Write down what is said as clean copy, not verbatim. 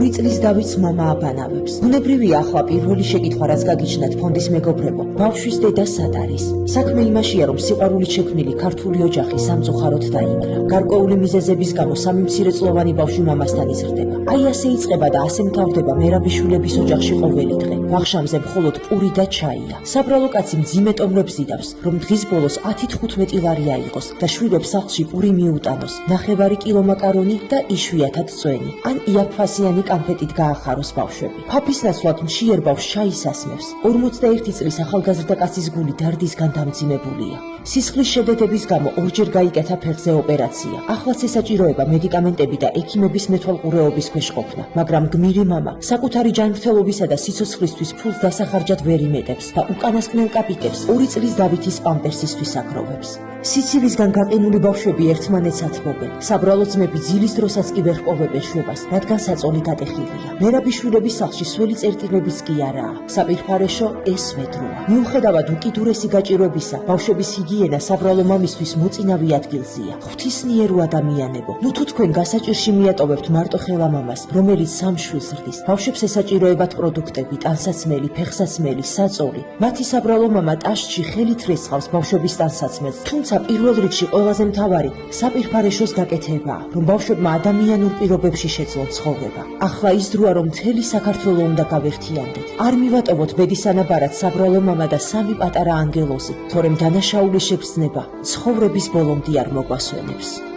2 წლის დავითს მამა აბანავებს. ბუნებრივია ახლა პირველი შეკითხვა რაც გაგიჩნდათ ფონდის მეგობრებო, ბავშვის დედა სად არის? საქმე იმაშია, რომ სიყვარულით შექმნილი ქართული ოჯახი სამწუხაროდ დაინგრა. გარკვეული მიზეზების გამო სამი მცირეწლოვანი ბავშვი მამასთან იზრდება. აი ასე იწყება და ასე მთავრდება მერაბიშვილების ოჯახში ყოველი დღე. ვახშამზე მხოლოდ პური და ჩაია. საბრალო კაცი მძიმე ტომრებს იდავს, რომ დღის ბოლოს 10-15 ლარი აიღოს და შვილებს სახლში პური მიუტანოს, 9 კილო მაკარონი და იშვიათად წვენი. ან იაფფასიანი კანფეტით გაახაროს ბავშვები. ფაფის ნაცვლად მშიერ ბავშვს შაის ასმევს. 41 წლის ახალგაზრდა კაცის გული დარდისგან დამძიმებულია. სისხლის შედედების გამო ორჯერ გაიკეთა ფეხზე ოპერაცია. ახლაც ესაჭიროება მედიკამენტები და ექიმების მეთვალყურეობის ქვეშ ყოფნა, მაგრამ გმირი მამა საკუთარი ჯანმრთელობისა და სიცოცხლისთვის ფულს დასახარჯად ვერ იმედებს და უკანასკნელ კაპიკებს 2 წლის დავითის პამპერსისთვის აგროვებს. სიცივისგან გაყინული ბავშვები ერთმანეთს ათმობენ. საბრალო ძმები ძილის დროსაც კი ვერ ჰპოვებენ შვებას, რადგან საწოლი გადეხილია. მერაბიშვილების სახლში სველი წერტილებიც კი არაა. საპირფარეშო ეს ვედროა. მიუხედავად უკიდურესი გაჭირვებისა, ბავშვების ჰიგიენა საბრალო მამისთვის მოწინავი ადგილზეა. ღვთისმიერო ადამიანებო, ნუ თუ თქვენ გასაჭირში მიატოვებთ მარტო ხელა მამას, რომელიც 3 შვილს ზრდის, ბავშვებს ესაჭიროებათ პროდუქტები, ტანსაცმელი, ფეხსაცმელი, საწოლი. მათი საბრალო მამა ტაშტში ხელით რესხავს ბავშვების ტანსაცმელს. თუმცა პირველ რიგში ყველაზე მთავარი საპირფარეშოს გაკეთებაა, რომ ბავშვებმა ადამიანურ პირობებში შეძლონ ცხოვრება. ახლა ის დროა, რომ მთელი საქართველო უნდა გავერთიანდეთ. არ მივატოვოთ ბედის ანაბარად საბრალო მამა და 3 პატარა ანგელოზი, თორემ დანაშაული შეგრძნება ცხოვრების ბოლომდე არ მოგვასვენებს.